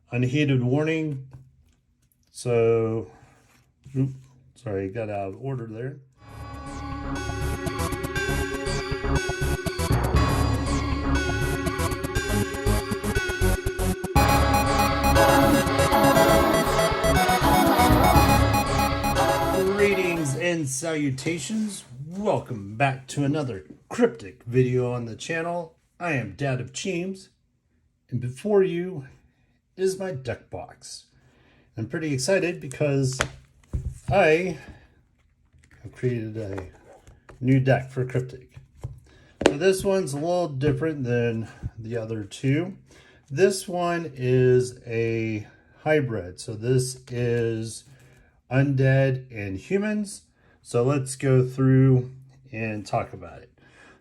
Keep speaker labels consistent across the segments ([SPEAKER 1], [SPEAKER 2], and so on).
[SPEAKER 1] Unheeded warning. So, sorry, got out of order there. Greetings and salutations. Welcome back to another cryptic video on the channel. I am Dad of Cheems, and before you is my deck box. I'm pretty excited because I have created a new deck for Kryptik. Now this one's a little different than the other two. This one is a hybrid. So this is Undead and Humans. So let's go through and talk about it.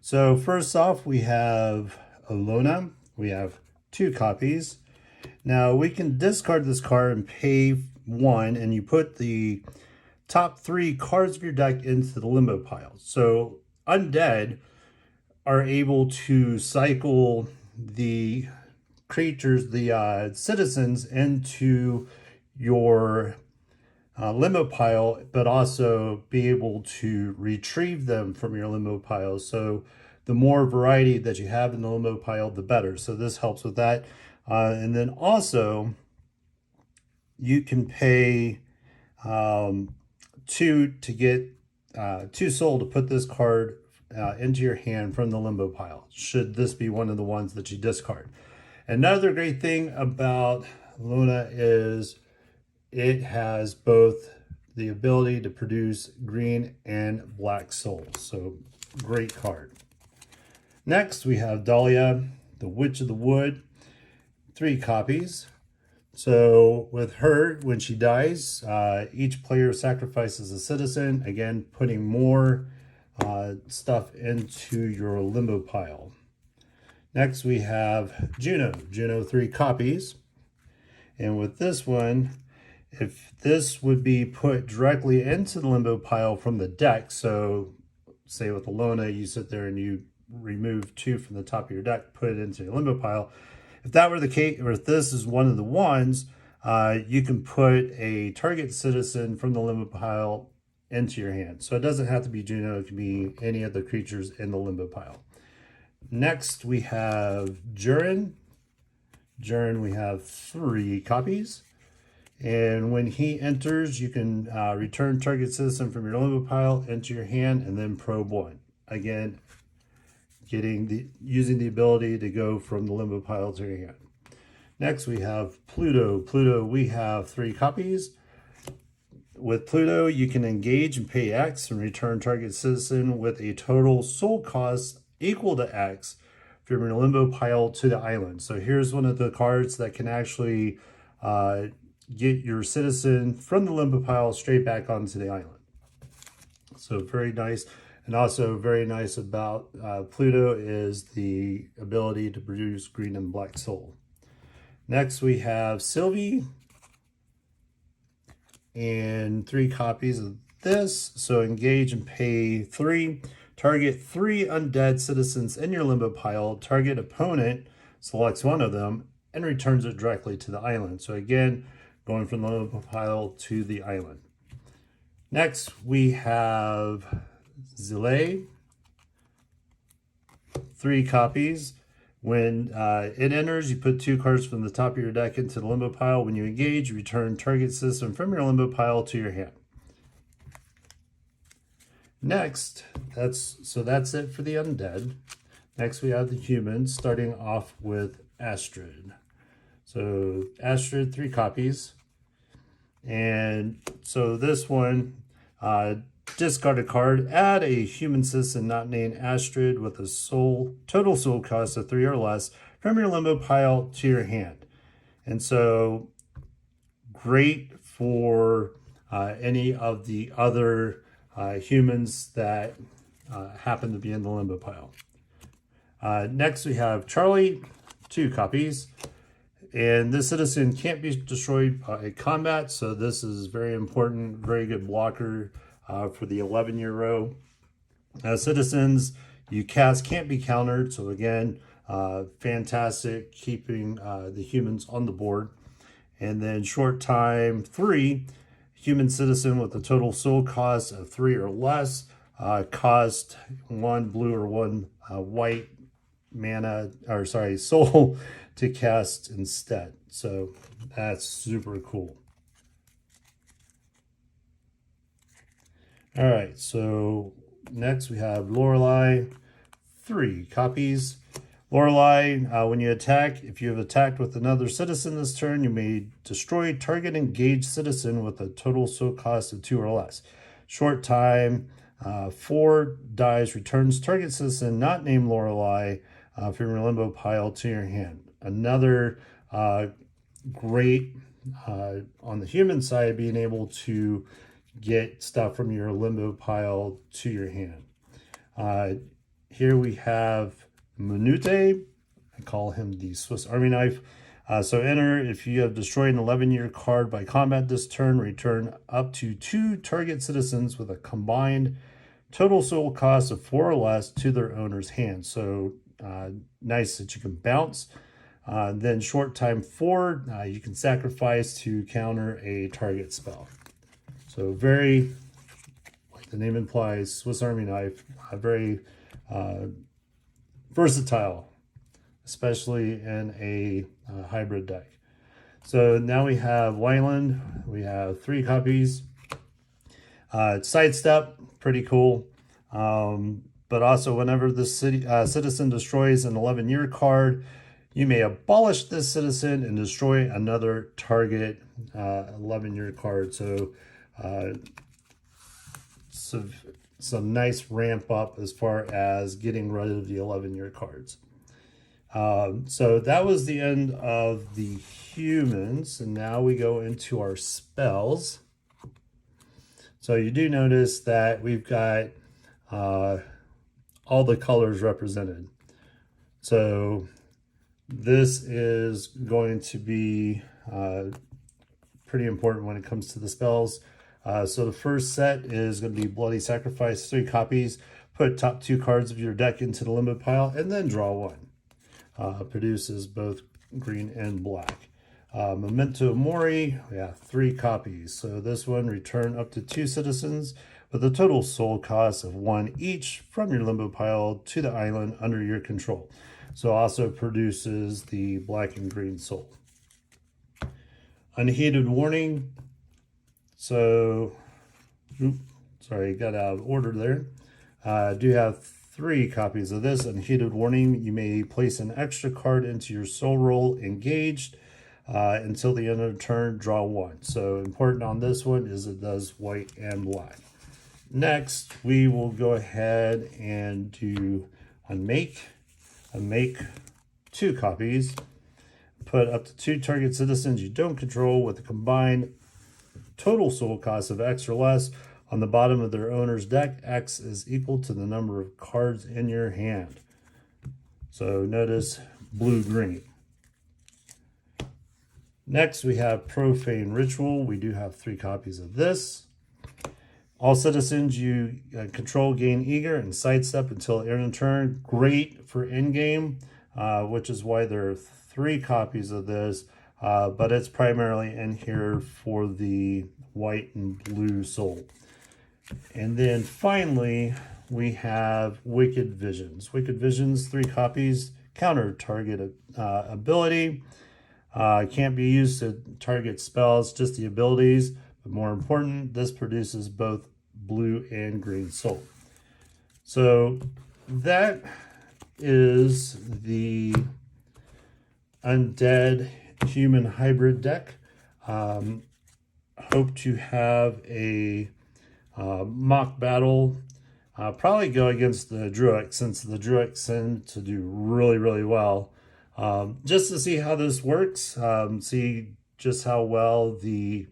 [SPEAKER 1] So first off, we have Alona. We have 2 copies. Now we can discard this card and pay 1, and you put the top 3 cards of your deck into the limbo pile. So Undead are able to cycle the creatures, the citizens, into your limbo pile, but also be able to retrieve them from your limbo pile. So the more variety that you have in the limbo pile, the better. So this helps with that. And then also you can pay 2 to get 2 soul to put this card into your hand from the limbo pile, should this be one of the ones that you discard. Another great thing about Luna is it has both the ability to produce green and black souls. So great card. Next, we have Dahlia, the Witch of the Wood, 3 copies. So with her, when she dies, each player sacrifices a citizen, again, putting more stuff into your limbo pile. Next, we have Juno. Juno, 3 copies. And with this one, if this would be put directly into the limbo pile from the deck, so say with Alona, you sit there and you remove 2 from the top of your deck, put it into your limbo pile. If that were the case, or if this is one of the ones, you can put a target citizen from the limbo pile into your hand. So it doesn't have to be Juno, it can be any of the creatures in the limbo pile. Next, we have Jurin. Jurin, we have 3 copies. And when he enters, you can return target citizen from your limbo pile into your hand and then probe 1. Again, using the ability to go from the limbo pile to your hand. Next, we have Pluto. Pluto, we have 3 copies. With Pluto, you can engage and pay X and return target citizen with a total soul cost equal to X from your limbo pile to the island. So here's one of the cards that can actually get your citizen from the limbo pile straight back onto the island. So very nice. And also very nice about Pluto is the ability to produce green and black soul. Next, we have Sylvie and 3 copies of this. So engage and pay 3. Target 3 undead citizens in your limbo pile. Target opponent selects one of them and returns it directly to the island. So again, going from the limbo pile to the island. Next, we have Zile, 3 copies. When it enters, you put 2 cards from the top of your deck into the limbo pile. When you engage, you return target system from your limbo pile to your hand. Next, that's it for the undead. Next, we have the humans, starting off with Astrid. So Astrid, 3 copies. And so this one, discard a card, add a human citizen not named Astrid with a total soul cost of 3 or less from your limbo pile to your hand. And so great for any of the other humans that happen to be in the limbo pile. Next, we have Charlie, 2 copies. And this citizen can't be destroyed by combat, so this is very important, very good blocker for the 11-year row. Citizens you cast can't be countered, so again, fantastic keeping the humans on the board. And then short time 3, human citizen with a total soul cost of 3 or less, cost 1 blue or 1 white mana, or sorry, soul to cast instead. So that's super cool. All right, so next we have Lorelei, 3 copies. Lorelei, when you attack, if you have attacked with another citizen this turn, you may destroy target engaged citizen with a total soul cost of 2 or less. Short time, 4 dies, returns target citizen not named Lorelei from your limbo pile to your hand. Another great on the human side, being able to get stuff from your limbo pile to your hand. Here we have Minute. I call him the Swiss Army knife. So enter, if you have destroyed an 11-year card by combat this turn, return up to 2 target citizens with a combined total soul cost of 4 or less to their owner's hand. So nice that you can bounce. Then short time 4, you can sacrifice to counter a target spell. So very, like the name implies, Swiss Army knife, very versatile, especially in a hybrid deck. So now we have Wyland. We have 3 copies. Sidestep, pretty cool. But also whenever the citizen destroys an 11-year card, you may abolish this citizen and destroy another target 11-year card. So some nice ramp up as far as getting rid of the 11-year cards. So that was the end of the humans, and now we go into our spells. So you do notice that we've got all the colors represented. So this is going to be pretty important when it comes to the spells. So the first set is going to be Bloody Sacrifice, 3 copies. Put top 2 cards of your deck into the limbo pile and then draw 1. Produces both green and black. Memento Mori, 3 copies. So this one, return up to 2 citizens with a total soul cost of 1 each from your limbo pile to the island under your control. So also produces the black and green soul. Unheeded Warning. So, sorry, got out of order there. I do have 3 copies of this. Unheeded Warning, you may place an extra card into your soul roll engaged until the end of the turn, draw 1. So important on this one is it does white and black. Next, we will go ahead and do Unmake. Unmake, 2 copies. Put up to 2 target citizens you don't control with a combined total soul cost of X or less on the bottom of their owner's deck. X is equal to the number of cards in your hand. So notice blue-green. Next, we have Profane Ritual. We do have 3 copies of this. All citizens you control gain eager and sidestep until end of turn. Great for endgame, which is why there are 3 copies of this. But it's primarily in here for the white and blue soul. And then finally, we have Wicked Visions. Wicked Visions, 3 copies, counter target ability. Can't be used to target spells, just the abilities. But more important, this produces both blue and green soul. So that is the Undead Human hybrid deck. Hope to have a mock battle. Probably go against the Druac, since the Druac tend to do really well. Just to see how this works, see just how well the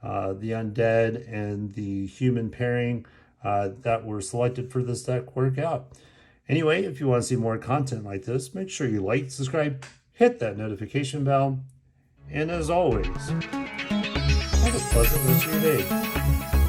[SPEAKER 1] undead and the human pairing that were selected for this deck work out. Anyway, if you want to see more content like this, make sure you like, subscribe, hit that notification bell, and as always, have a pleasant rest of your day.